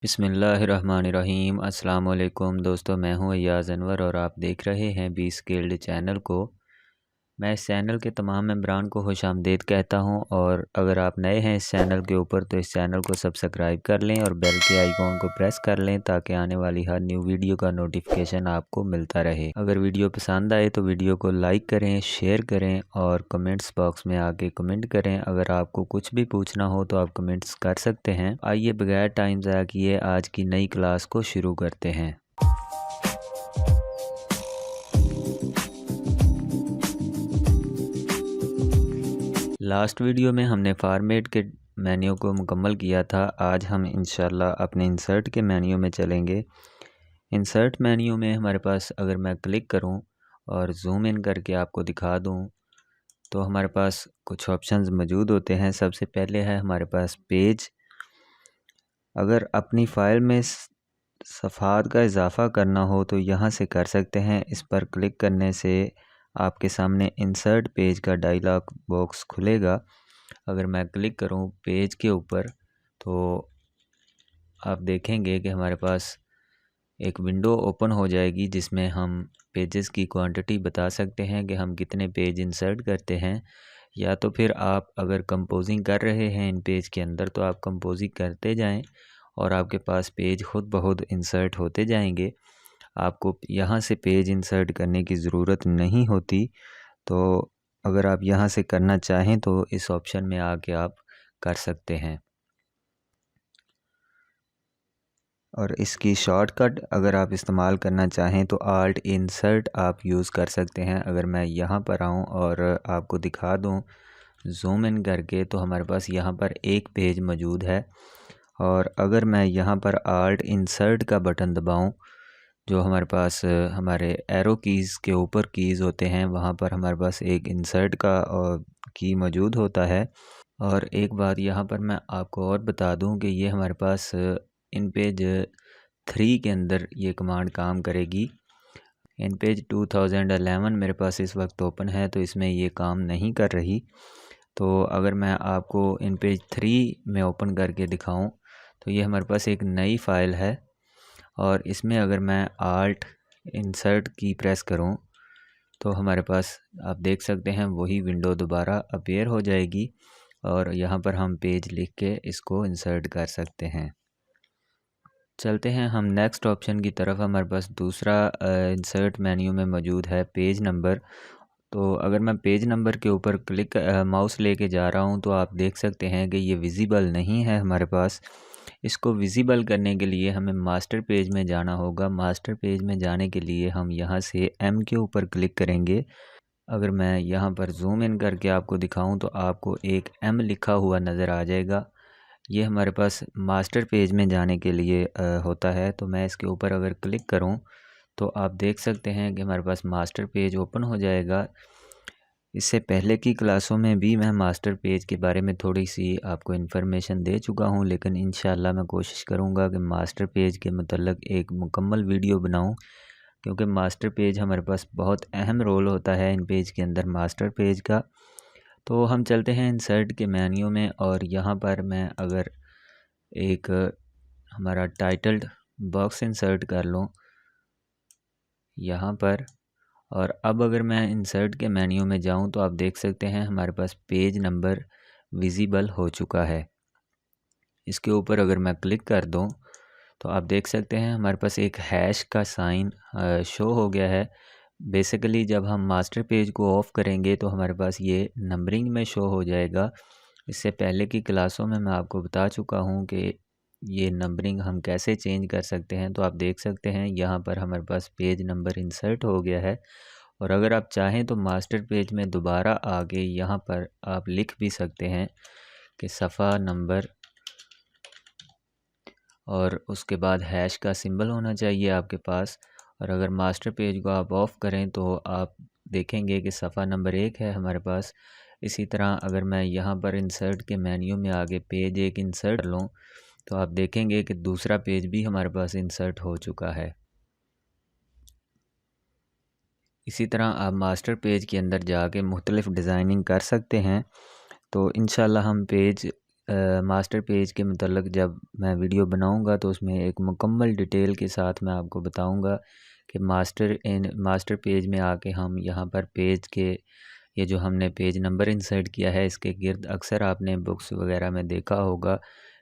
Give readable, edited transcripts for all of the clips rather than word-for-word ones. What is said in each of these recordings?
बिस्मिल्लाहिर्रहमानिर्रहीम। अस्सलाम वालेकुम दोस्तों, मैं हूं अय्याज़ अनवर और आप देख रहे हैं बी स्किल्ड चैनल को। मैं इस चैनल के तमाम मेंबरान को खुशामदीद कहता हूं और अगर आप नए हैं इस चैनल के ऊपर तो इस चैनल को सब्सक्राइब कर लें और बेल के आइकॉन को प्रेस कर लें ताकि आने वाली हर न्यू वीडियो का नोटिफिकेशन आपको मिलता रहे। अगर वीडियो पसंद आए तो वीडियो को लाइक करें, शेयर करें और कमेंट्स बॉक्स में आके कमेंट करें। अगर आपको कुछ भी पूछना हो तो आप कमेंट्स कर सकते हैं। आइए बगैर टाइम ज़ाया किए आज की नई क्लास को शुरू करते हैं। लास्ट वीडियो में हमने फॉर्मेट के मेन्यू को मुकम्मल किया था। आज हम इंशाल्लाह अपने इंसर्ट के मेन्यू में चलेंगे। इंसर्ट मेन्यू में हमारे पास अगर मैं क्लिक करूं और जूम इन करके आपको दिखा दूं तो हमारे पास कुछ ऑप्शंस मौजूद होते हैं। सबसे पहले है हमारे पास पेज। अगर अपनी फ़ाइल में सफ़ात का इजाफ़ा करना हो तो यहाँ से कर सकते हैं। इस पर क्लिक करने से आपके सामने इंसर्ट पेज का डायलॉग बॉक्स खुलेगा। अगर मैं क्लिक करूं पेज के ऊपर तो आप देखेंगे कि हमारे पास एक विंडो ओपन हो जाएगी जिसमें हम पेजेस की क्वांटिटी बता सकते हैं कि हम कितने पेज इंसर्ट करते हैं। या तो फिर आप अगर कंपोजिंग कर रहे हैं इन पेज के अंदर तो आप कंपोजिंग करते जाएं और आपके पास पेज खुद ब खुद इंसर्ट होते जाएंगे। आपको यहाँ से पेज इंसर्ट करने की ज़रूरत नहीं होती। तो अगर आप यहाँ से करना चाहें तो इस ऑप्शन में आके आप कर सकते हैं। और इसकी शॉर्टकट अगर आप इस्तेमाल करना चाहें तो आल्ट इंसर्ट आप यूज़ कर सकते हैं। अगर मैं यहाँ पर आऊँ और आपको दिखा दूँ जूम इन करके तो हमारे पास यहाँ पर एक पेज मौजूद है। और अगर मैं यहाँ पर आल्ट इंसर्ट का बटन दबाऊँ, जो हमारे पास हमारे एरो कीज़ के ऊपर कीज़ होते हैं, वहाँ पर हमारे पास एक इंसर्ट का की मौजूद होता है। और एक बात यहाँ पर मैं आपको और बता दूँ कि ये हमारे पास इन पेज 3 के अंदर ये कमांड काम करेगी। इन पेज 2011 मेरे पास इस वक्त ओपन है तो इसमें ये काम नहीं कर रही। तो अगर मैं आपको इन पेज 3 में ओपन करके दिखाऊं तो ये हमारे पास एक नई फ़ाइल है और इसमें अगर मैं आल्ट इंसर्ट की प्रेस करूं तो हमारे पास आप देख सकते हैं वही विंडो दोबारा अपीयर हो जाएगी और यहाँ पर हम पेज लिख के इसको इंसर्ट कर सकते हैं। चलते हैं हम नेक्स्ट ऑप्शन की तरफ। हमारे पास दूसरा इंसर्ट मेन्यू में मौजूद है पेज नंबर। तो अगर मैं पेज नंबर के ऊपर क्लिक माउस लेके जा रहा हूँ तो आप देख सकते हैं कि ये विज़िबल नहीं है हमारे पास। इसको विज़िबल करने के लिए हमें मास्टर पेज में जाना होगा। मास्टर पेज में जाने के लिए हम यहाँ से एम के ऊपर क्लिक करेंगे। अगर मैं यहाँ पर जूम इन करके आपको दिखाऊं तो आपको एक एम लिखा हुआ नज़र आ जाएगा। ये हमारे पास मास्टर पेज में जाने के लिए होता है। तो मैं इसके ऊपर अगर क्लिक करूं तो आप देख सकते हैं कि हमारे पास मास्टर पेज ओपन हो जाएगा। इससे पहले की क्लासों में भी मैं मास्टर पेज के बारे में थोड़ी सी आपको इन्फॉर्मेशन दे चुका हूं, लेकिन इंशाल्लाह मैं कोशिश करूंगा कि मास्टर पेज के मतलब एक मुकम्मल वीडियो बनाऊं, क्योंकि मास्टर पेज हमारे पास बहुत अहम रोल होता है इन पेज के अंदर मास्टर पेज का। तो हम चलते हैं इंसर्ट के मेन्यू में और यहाँ पर मैं अगर एक हमारा टाइटल बॉक्स इंसर्ट कर लूँ यहाँ पर, और अब अगर मैं इंसर्ट के मेन्यू में जाऊँ तो आप देख सकते हैं हमारे पास पेज नंबर विज़िबल हो चुका है। इसके ऊपर अगर मैं क्लिक कर दूँ तो आप देख सकते हैं हमारे पास एक हैश का साइन शो हो गया है। बेसिकली जब हम मास्टर पेज को ऑफ़ करेंगे तो हमारे पास ये नंबरिंग में शो हो जाएगा। इससे पहले की क्लासों में मैं आपको बता चुका हूँ कि ये नंबरिंग हम कैसे चेंज कर सकते हैं। तो आप देख सकते हैं यहाँ पर हमारे पास पेज नंबर इंसर्ट हो गया है। और अगर आप चाहें तो मास्टर पेज में दोबारा आके यहाँ पर आप लिख भी सकते हैं कि सफ़ा नंबर और उसके बाद हैश का सिंबल होना चाहिए आपके पास। और अगर मास्टर पेज को आप ऑफ़ करें तो आप देखेंगे कि सफ़ा नंबर 1 है हमारे पास। इसी तरह अगर मैं यहाँ पर इंसर्ट के मेन्यू में आगे पेज एक इंसर्ट लूँ तो आप देखेंगे कि दूसरा पेज भी हमारे पास इंसर्ट हो चुका है। इसी तरह आप मास्टर पेज के अंदर जाके मुख्तलिफ़ डिज़ाइनिंग कर सकते हैं। तो इंशाल्लाह हम पेज मास्टर पेज के मतलब जब मैं वीडियो बनाऊंगा तो उसमें एक मुकम्मल डिटेल के साथ मैं आपको बताऊंगा कि मास्टर पेज में आके हम यहाँ पर पेज के ये जो हमने पेज नंबर इंसर्ट किया है इसके गिर्द अक्सर आपने बुक्स वगैरह में देखा होगा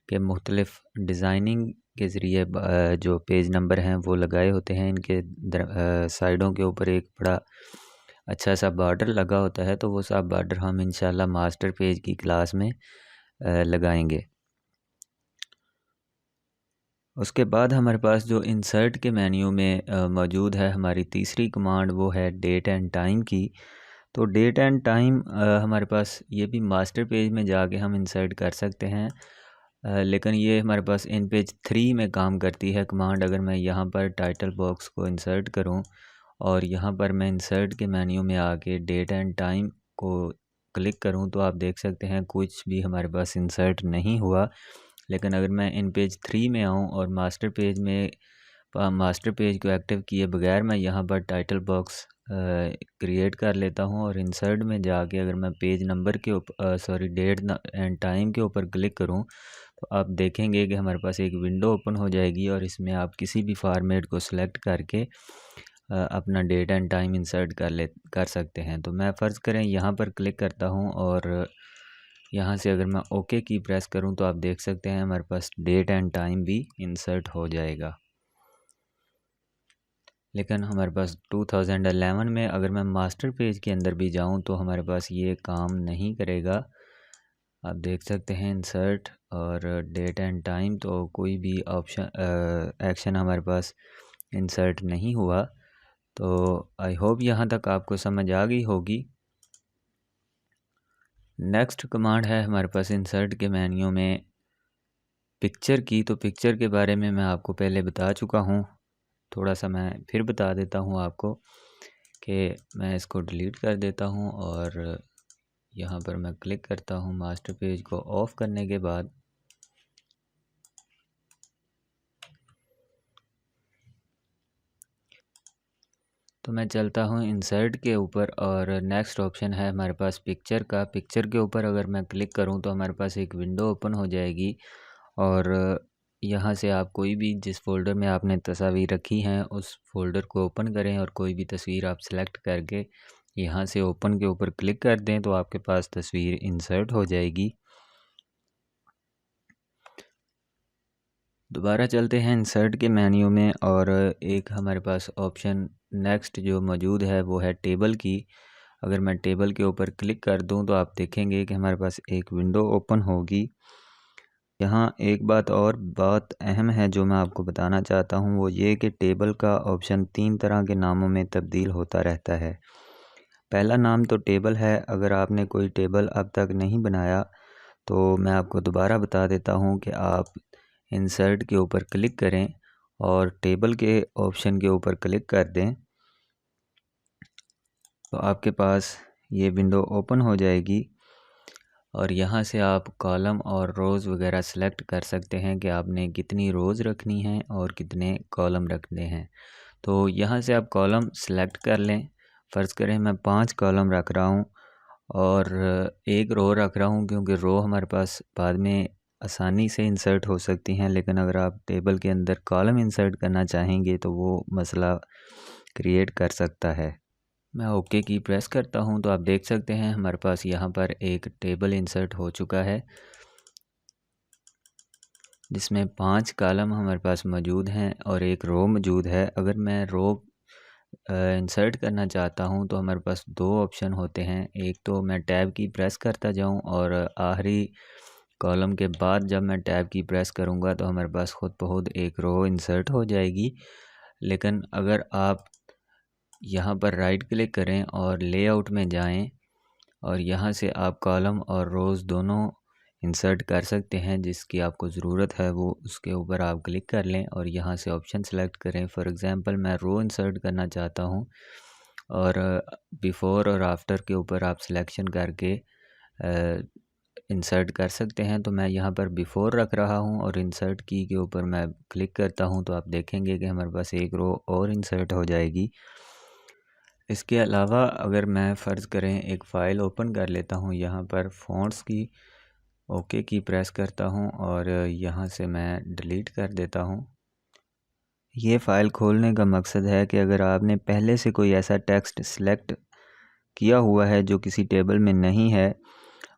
कि मुख्तलिफ़ डिज़ाइनिंग के ज़रिए जो पेज नंबर हैं वो लगाए होते हैं। इनके साइडों के ऊपर एक बड़ा अच्छा सा बॉर्डर लगा होता है, तो वो सब बॉर्डर हम इंशाल्लाह मास्टर पेज की क्लास में लगाएंगे। उसके बाद हमारे पास जो इंसर्ट के मेन्यू में मौजूद है हमारी तीसरी कमांड, वो है डेट एंड टाइम की। तो डेट एंड टाइम हमारे पास ये भी मास्टर पेज में जाके हम इंसर्ट कर सकते हैं, लेकिन ये हमारे पास इन पेज 3 में काम करती है कमांड। अगर मैं यहाँ पर टाइटल बॉक्स को इंसर्ट करूँ और यहाँ पर मैं इंसर्ट के मेन्यू में आके डेट एंड टाइम को क्लिक करूँ तो आप देख सकते हैं कुछ भी हमारे पास इंसर्ट नहीं हुआ। लेकिन अगर मैं इन पेज 3 में आऊँ और मास्टर पेज को एक्टिव किए बगैर मैं यहाँ पर टाइटल बॉक्स क्रिएट कर लेता हूँ और इंसर्ट में जाके अगर मैं पेज नंबर के ऊपर डेट एंड टाइम के ऊपर क्लिक करूँ तो आप देखेंगे कि हमारे पास एक विंडो ओपन हो जाएगी और इसमें आप किसी भी फॉर्मेट को सिलेक्ट करके अपना डेट एंड टाइम इंसर्ट कर सकते हैं। तो मैं फ़र्ज़ करें यहाँ पर क्लिक करता हूँ और यहाँ से अगर मैं ओके की प्रेस करूँ तो आप देख सकते हैं हमारे पास डेट एंड टाइम भी इंसर्ट हो जाएगा। लेकिन हमारे पास 2011 में अगर मैं मास्टर पेज के अंदर भी जाऊँ तो हमारे पास ये काम नहीं करेगा। आप देख सकते हैं इंसर्ट और डेट एंड टाइम, तो कोई भी ऑप्शन एक्शन हमारे पास इंसर्ट नहीं हुआ। तो आई होप यहाँ तक आपको समझ आ गई होगी। नेक्स्ट कमांड है हमारे पास इंसर्ट के मेन्यू में पिक्चर की। तो पिक्चर के बारे में मैं आपको पहले बता चुका हूँ, थोड़ा सा मैं फिर बता देता हूँ आपको कि मैं इसको डिलीट कर देता हूँ और यहाँ पर मैं क्लिक करता हूँ। मास्टर पेज को ऑफ़ करने के बाद तो मैं चलता हूँ इंसर्ट के ऊपर और नेक्स्ट ऑप्शन है हमारे पास पिक्चर का। पिक्चर के ऊपर अगर मैं क्लिक करूँ तो हमारे पास एक विंडो ओपन हो जाएगी और यहाँ से आप कोई भी जिस फ़ोल्डर में आपने तस्वीर रखी हैं उस फ़ोल्डर को ओपन करें और कोई भी तस्वीर आप सेलेक्ट करके यहाँ से ओपन के ऊपर क्लिक कर दें तो आपके पास तस्वीर इंसर्ट हो जाएगी। दोबारा चलते हैं इंसर्ट के मेन्यू में और एक हमारे पास ऑप्शन नेक्स्ट जो मौजूद है वो है टेबल की। अगर मैं टेबल के ऊपर क्लिक कर दूं तो आप देखेंगे कि हमारे पास एक विंडो ओपन होगी। यहाँ एक बात और बहुत अहम है जो मैं आपको बताना चाहता हूँ, वो ये कि टेबल का ऑप्शन 3 तरह के नामों में तब्दील होता रहता है। पहला नाम तो टेबल है। अगर आपने कोई टेबल अब तक नहीं बनाया तो मैं आपको दोबारा बता देता हूँ कि आप इंसर्ट के ऊपर क्लिक करें और टेबल के ऑप्शन के ऊपर क्लिक कर दें तो आपके पास ये विंडो ओपन हो जाएगी और यहाँ से आप कॉलम और रोज़ वगैरह सेलेक्ट कर सकते हैं कि आपने कितनी रोज़ रखनी हैं और कितने कॉलम रखने हैं। तो यहाँ से आप कॉलम सेलेक्ट कर लें। फ़र्ज़ करें मैं 5 कॉलम रख रहा हूँ और एक रो रख रहा हूँ, क्योंकि रो हमारे पास बाद में आसानी से इंसर्ट हो सकती हैं, लेकिन अगर आप टेबल के अंदर कॉलम इंसर्ट करना चाहेंगे तो वो मसला क्रिएट कर सकता है। मैं ओके की प्रेस करता हूँ तो आप देख सकते हैं हमारे पास यहाँ पर एक टेबल इंसर्ट हो चुका है जिसमें 5 कॉलम हमारे पास मौजूद हैं और एक रो मौजूद है। अगर मैं रो इंसर्ट करना चाहता हूँ तो हमारे पास 2 ऑप्शन होते हैं। एक तो मैं टैब की प्रेस करता जाऊँ और आखिरी कॉलम के बाद जब मैं टैब की प्रेस करूँगा तो हमारे पास ख़ुद ब खुद एक रो इंसर्ट हो जाएगी। लेकिन अगर आप यहाँ पर राइट क्लिक करें और लेआउट में जाएं और यहाँ से आप कॉलम और रोज़ दोनों इंसर्ट कर सकते हैं, जिसकी आपको ज़रूरत है वो उसके ऊपर आप क्लिक कर लें और यहाँ से ऑप्शन सेलेक्ट करें। फॉर एग्ज़ाम्पल मैं रो इंसर्ट करना चाहता हूँ और बिफ़ोर और आफ्टर के ऊपर आप सिलेक्शन करके इंसर्ट कर सकते हैं। तो मैं यहाँ पर बिफ़ोर रख रहा हूँ और इंसर्ट की के ऊपर मैं क्लिक करता हूँ तो आप देखेंगे कि हमारे पास एक रो और इंसर्ट हो जाएगी। इसके अलावा अगर मैं फ़र्ज़ करें एक फ़ाइल ओपन कर लेता हूँ यहाँ पर फ़ॉन्ट्स की, ओके की प्रेस करता हूँ और यहाँ से मैं डिलीट कर देता हूँ। ये फ़ाइल खोलने का मकसद है कि अगर आपने पहले से कोई ऐसा टेक्स्ट सेलेक्ट किया हुआ है जो किसी टेबल में नहीं है,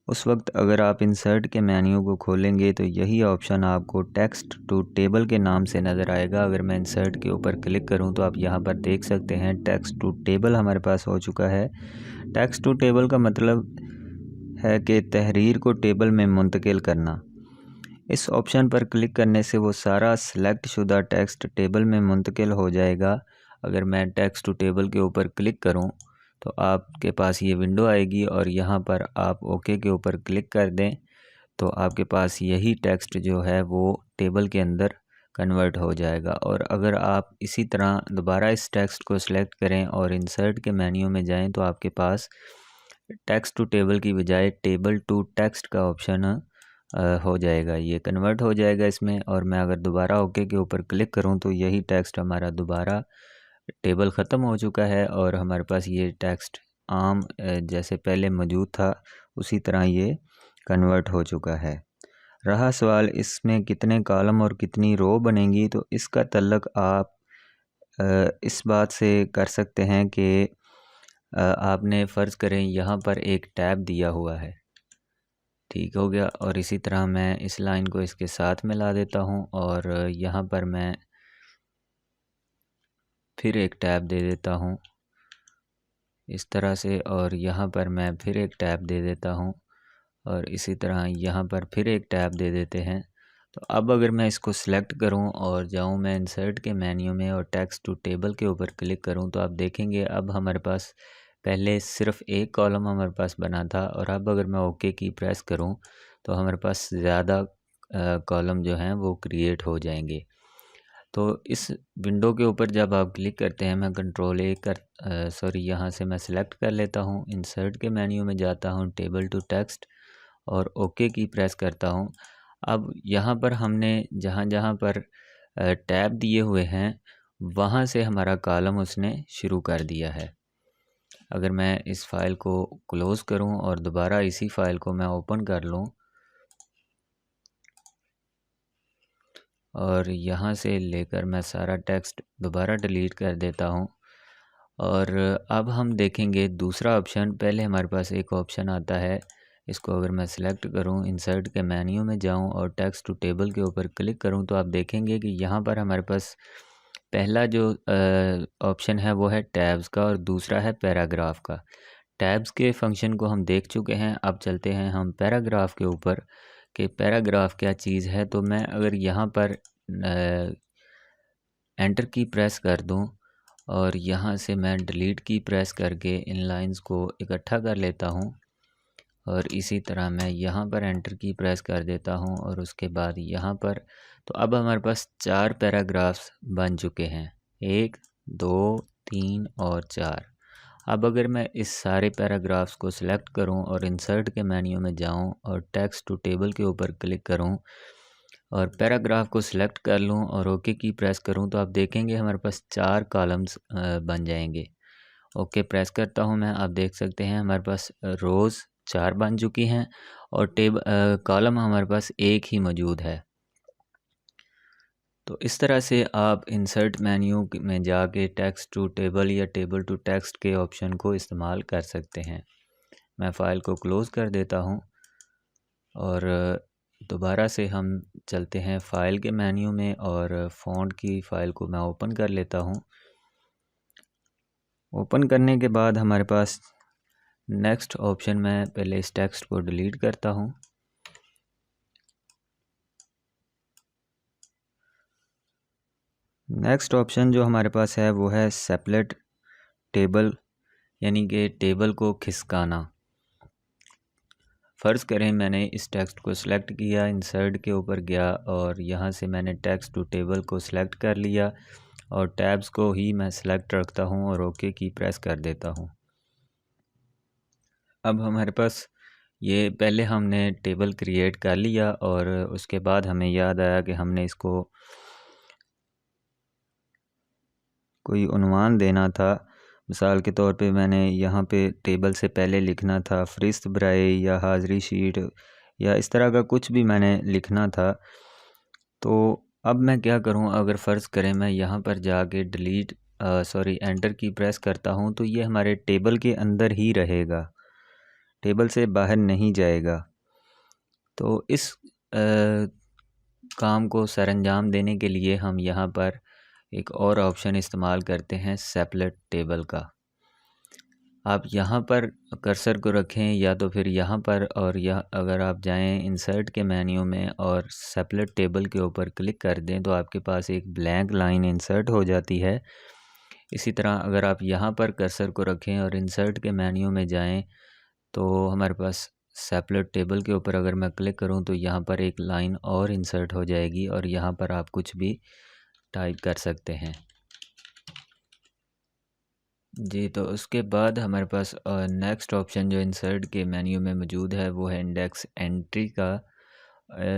उस वक्त अगर आप इंसर्ट के मेन्यू को खोलेंगे तो यही ऑप्शन आपको टेक्स्ट टू टेबल के नाम से नज़र आएगा। अगर मैं इंसर्ट के ऊपर क्लिक करूं तो आप यहां पर देख सकते हैं टेक्स्ट टू टेबल हमारे पास हो चुका है। टेक्स्ट टू टेबल का मतलब है कि तहरीर को टेबल में मुंतकिल करना। इस ऑप्शन पर क्लिक करने से वो सारा सेलेक्ट शुदा टेक्स्ट टेबल में मुंतकिल हो जाएगा। अगर मैं टेक्स्ट टू टेबल के ऊपर क्लिक करूं तो आपके पास ये विंडो आएगी और यहाँ पर आप ओके के ऊपर क्लिक कर दें तो आपके पास यही टेक्स्ट जो है वो टेबल के अंदर कन्वर्ट हो जाएगा। और अगर आप इसी तरह दोबारा इस टेक्स्ट को सिलेक्ट करें और इंसर्ट के मेन्यू में जाएं तो आपके पास टेक्स्ट टू टेबल की बजाय टेबल टू टेक्स्ट का ऑप्शन हो जाएगा, ये कन्वर्ट हो जाएगा इसमें। और मैं अगर दोबारा ओके के ऊपर क्लिक करूं तो यही टेक्स्ट हमारा दोबारा टेबल ख़त्म हो चुका है और हमारे पास ये टेक्स्ट आम जैसे पहले मौजूद था उसी तरह ये कन्वर्ट हो चुका है। रहा सवाल इसमें कितने कॉलम और कितनी रो बनेंगी, तो इसका तल्लक आप इस बात से कर सकते हैं कि आपने फ़र्ज़ करें यहाँ पर एक टैब दिया हुआ है, ठीक हो गया। और इसी तरह मैं इस लाइन को इसके साथ मिला देता हूँ और यहाँ पर मैं फिर एक टैब दे देता हूँ इस तरह से, और यहाँ पर मैं फिर एक टैब दे देता हूँ और इसी तरह यहाँ पर फिर एक टैब दे देते हैं। तो अब अगर मैं इसको सिलेक्ट करूँ और जाऊँ मैं इंसर्ट के मेन्यू में और टेक्स्ट टू टेबल के ऊपर क्लिक करूँ तो आप देखेंगे अब हमारे पास पहले सिर्फ एक कॉलम हमारे पास बना था और अब अगर मैं ओके की प्रेस करूँ तो हमारे पास ज़्यादा कॉलम जो हैं वो क्रिएट हो जाएंगे। तो इस विंडो के ऊपर जब आप क्लिक करते हैं, मैं कंट्रोल ए कर यहाँ से मैं सिलेक्ट कर लेता हूँ, इंसर्ट के मेन्यू में जाता हूँ, टेबल टू टेक्स्ट और ओके की प्रेस करता हूँ। अब यहाँ पर हमने जहाँ जहाँ पर टैब दिए हुए हैं वहाँ से हमारा कॉलम उसने शुरू कर दिया है। अगर मैं इस फ़ाइल को क्लोज़ करूँ और दोबारा इसी फ़ाइल को मैं ओपन कर लूँ और यहाँ से लेकर मैं सारा टेक्स्ट दोबारा डिलीट कर देता हूँ। और अब हम देखेंगे दूसरा ऑप्शन। पहले हमारे पास एक ऑप्शन आता है, इसको अगर मैं सिलेक्ट करूँ, इंसर्ट के मेन्यू में जाऊँ और टेक्स्ट टू टेबल के ऊपर क्लिक करूँ तो आप देखेंगे कि यहाँ पर हमारे पास पहला जो ऑप्शन है वो है टैब्स का और दूसरा है पैराग्राफ का। टैब्स के फंक्शन को हम देख चुके हैं, अब चलते हैं हम पैराग्राफ के ऊपर कि पैराग्राफ क्या चीज़ है। तो मैं अगर यहाँ पर एंटर की प्रेस कर दूँ और यहाँ से मैं डिलीट की प्रेस करके इन लाइंस को इकट्ठा कर लेता हूँ और इसी तरह मैं यहाँ पर एंटर की प्रेस कर देता हूँ और उसके बाद यहाँ पर, तो अब हमारे पास 4 पैराग्राफ्स बन चुके हैं, 1 2 3 और 4। अब अगर मैं इस सारे पैराग्राफ्स को सिलेक्ट करूं और इंसर्ट के मेन्यू में जाऊं और टेक्स्ट टू टेबल के ऊपर क्लिक करूं और पैराग्राफ को सिलेक्ट कर लूं और ओके की प्रेस करूं तो आप देखेंगे हमारे पास 4 कॉलम्स बन जाएंगे। ओके प्रेस करता हूं मैं, आप देख सकते हैं हमारे पास रोज़ 4 बन चुकी हैं और कॉलम हमारे पास एक ही मौजूद है। तो इस तरह से आप इंसर्ट मेन्यू में जाके टेक्स्ट टू टेबल या टेबल टू टेक्स्ट के ऑप्शन को इस्तेमाल कर सकते हैं। मैं फ़ाइल को क्लोज़ कर देता हूं और दोबारा से हम चलते हैं फ़ाइल के मेन्यू में और फ़ॉन्ट की फ़ाइल को मैं ओपन कर लेता हूं। ओपन करने के बाद हमारे पास नेक्स्ट ऑप्शन, मैं पहले इस टेक्स्ट को डिलीट करता हूं। नेक्स्ट ऑप्शन जो हमारे पास है वो है सेपरेट टेबल, यानी कि टेबल को खिसकाना। फ़र्ज़ करें मैंने इस टेक्स्ट को सिलेक्ट किया, इंसर्ट के ऊपर गया और यहाँ से मैंने टेक्स्ट टू टेबल को सिलेक्ट कर लिया और टैब्स को ही मैं सिलेक्ट रखता हूँ और ओके की प्रेस कर देता हूँ। अब हमारे पास ये पहले हमने टेबल क्रिएट कर लिया और उसके बाद हमें याद आया कि हमने इसको कोई उन्वान देना था। मिसाल के तौर पे मैंने यहाँ पे टेबल से पहले लिखना था फ़रिस्त बराए या हाज़री शीट या इस तरह का कुछ भी मैंने लिखना था। तो अब मैं क्या करूं, अगर फ़र्ज़ करें मैं यहाँ पर जाके डिलीट एंटर की प्रेस करता हूं, तो ये हमारे टेबल के अंदर ही रहेगा, टेबल से बाहर नहीं जाएगा। तो इस काम को सरअंजाम देने के लिए हम यहाँ पर एक और ऑप्शन इस्तेमाल करते हैं, सेपरेट टेबल का। आप यहाँ पर कर्सर को रखें या तो फिर यहाँ पर, और यह अगर आप जाएं इंसर्ट के मेन्यू में और सेपरेट टेबल के ऊपर क्लिक कर दें तो आपके पास एक ब्लैंक लाइन इंसर्ट हो जाती है। इसी तरह अगर आप यहाँ पर कर्सर को रखें और इंसर्ट के मेन्यू में जाएं तो हमारे पास सेपरेट टेबल के ऊपर अगर मैं क्लिक करूं तो यहाँ पर एक लाइन और इंसर्ट हो जाएगी और यहाँ पर आप कुछ भी टाइप कर सकते हैं जी। तो उसके बाद हमारे पास नेक्स्ट ऑप्शन जो इंसर्ट के मेन्यू में मौजूद है वो है इंडेक्स एंट्री का।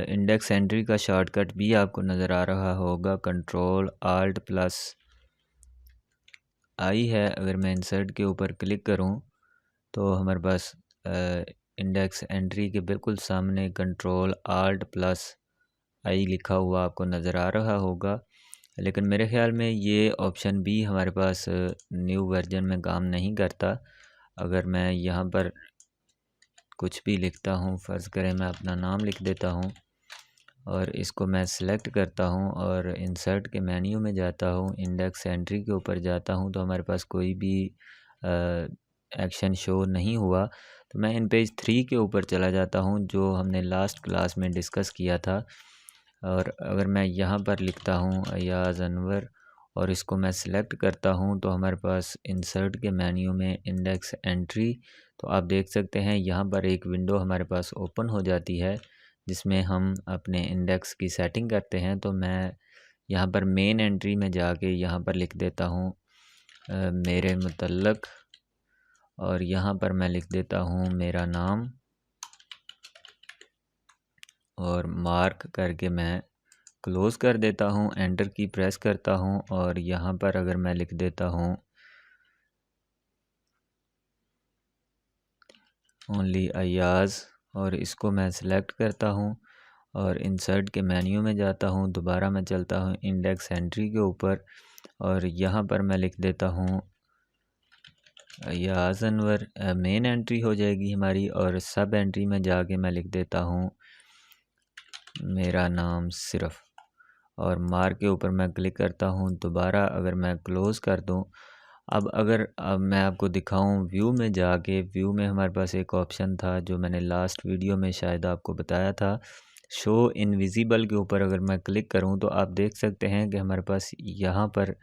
इंडेक्स एंट्री का शॉर्टकट भी आपको नज़र आ रहा होगा, कंट्रोल आल्ट प्लस आई है। अगर मैं इंसर्ट के ऊपर क्लिक करूं तो हमारे पास इंडेक्स एंट्री के बिल्कुल सामने कंट्रोल आल्ट प्लस आई लिखा हुआ आपको नज़र आ रहा होगा। लेकिन मेरे ख़्याल में ये ऑप्शन भी हमारे पास न्यू वर्जन में काम नहीं करता। अगर मैं यहाँ पर कुछ भी लिखता हूँ, फ़र्ज़ करें मैं अपना नाम लिख देता हूँ और इसको मैं सिलेक्ट करता हूँ और इंसर्ट के मेन्यू में जाता हूँ, इंडेक्स एंट्री के ऊपर जाता हूँ, तो हमारे पास कोई भी एक्शन शो नहीं हुआ। तो मैं इन पेज 3 के ऊपर चला जाता हूँ जो हमने लास्ट क्लास में डिस्कस किया था। और अगर मैं यहाँ पर लिखता हूँ अयाज़ अनवर और इसको मैं सिलेक्ट करता हूँ तो हमारे पास इंसर्ट के मेन्यू में इंडेक्स एंट्री, तो आप देख सकते हैं यहाँ पर एक विंडो हमारे पास ओपन हो जाती है जिसमें हम अपने इंडेक्स की सेटिंग करते हैं। तो मैं यहाँ पर मेन एंट्री में जाके यहाँ पर लिख देता हूँ मेरे मुतल्लक, और यहाँ पर मैं लिख देता हूँ मेरा नाम और मार्क करके मैं क्लोज़ कर देता हूँ, एंटर की प्रेस करता हूँ और यहाँ पर अगर मैं लिख देता हूँ ओनली अयाज़ और इसको मैं सिलेक्ट करता हूँ और इंसर्ट के मेन्यू में जाता हूँ, दोबारा मैं चलता हूँ इंडेक्स एंट्री के ऊपर और यहाँ पर मैं लिख देता हूँ अयाज़ अनवर। मेन एंट्री हो जाएगी हमारी और सब एंट्री में जाके मैं लिख देता हूँ मेरा नाम सिर्फ़, और मार्क के ऊपर मैं क्लिक करता हूँ। दोबारा अगर मैं क्लोज़ कर दूँ, अब मैं आपको दिखाऊं व्यू में जाके, व्यू में हमारे पास एक ऑप्शन था जो मैंने लास्ट वीडियो में शायद आपको बताया था, शो इनविजिबल के ऊपर अगर मैं क्लिक करूं तो आप देख सकते हैं कि हमारे पास यहाँ पर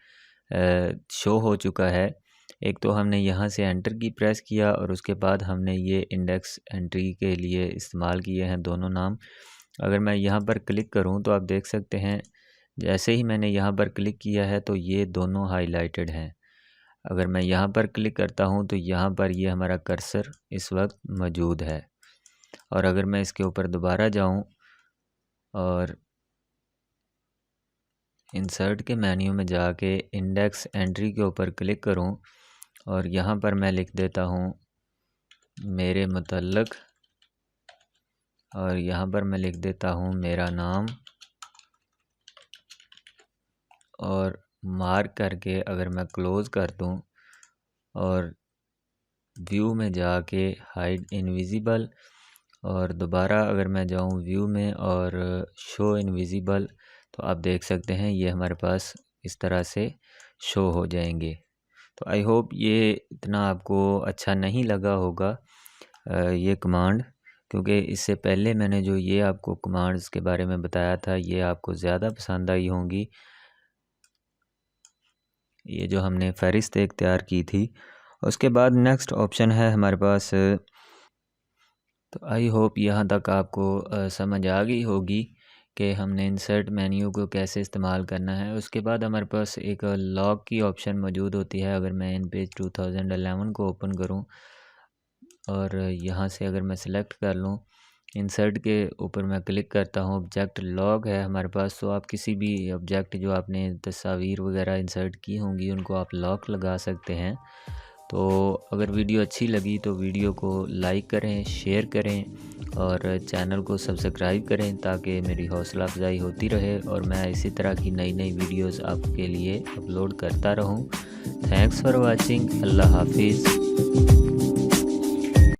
शो हो चुका है। एक तो हमने यहाँ से एंटर की प्रेस किया और उसके बाद हमने ये इंडेक्स एंट्री के लिए इस्तेमाल किए हैं दोनों नाम। अगर मैं यहाँ पर क्लिक करूँ तो आप देख सकते हैं जैसे ही मैंने यहाँ पर क्लिक किया है तो ये दोनों हाईलाइटेड हैं। अगर मैं यहाँ पर क्लिक करता हूँ तो यहाँ पर ये हमारा कर्सर इस वक्त मौजूद है। और अगर मैं इसके ऊपर दोबारा जाऊँ और इंसर्ट के मेन्यू में जाके इंडेक्स एंट्री के ऊपर क्लिक करूँ और यहाँ पर मैं लिख देता हूँ मेरे मुतल्लक और यहाँ पर मैं लिख देता हूँ मेरा नाम और मार्क करके अगर मैं क्लोज़ कर दूँ और व्यू में जाके हाइड इनविजिबल और दोबारा अगर मैं जाऊं व्यू में और शो इनविजिबल, तो आप देख सकते हैं ये हमारे पास इस तरह से शो हो जाएंगे। तो आई होप ये इतना आपको अच्छा नहीं लगा होगा ये कमांड, क्योंकि इससे पहले मैंने जो ये आपको कमांड्स के बारे में बताया था ये आपको ज़्यादा पसंद आई होंगी, ये जो हमने फ़हरिस्त एक तैयार की थी। उसके बाद नेक्स्ट ऑप्शन है हमारे पास। तो आई होप यहाँ तक आपको समझ आ गई होगी कि हमने इंसर्ट मेन्यू को कैसे इस्तेमाल करना है। उसके बाद हमारे पास एक लॉग की ऑप्शन मौजूद होती है। अगर मैं इन पेज 2011 को ओपन करूँ और यहाँ से अगर मैं सिलेक्ट कर लूँ, इंसर्ट के ऊपर मैं क्लिक करता हूँ, ऑब्जेक्ट लॉग है हमारे पास। तो आप किसी भी ऑब्जेक्ट जो आपने तस्वीर वगैरह इंसर्ट की होंगी उनको आप लॉक लगा सकते हैं। तो अगर वीडियो अच्छी लगी तो वीडियो को लाइक करें, शेयर करें और चैनल को सब्सक्राइब करें ताकि मेरी हौसला अफजाई होती रहे और मैं इसी तरह की नई नई वीडियोस आपके लिए अपलोड करता रहूं। Thanks for watching. अल्लाह हाफिज़।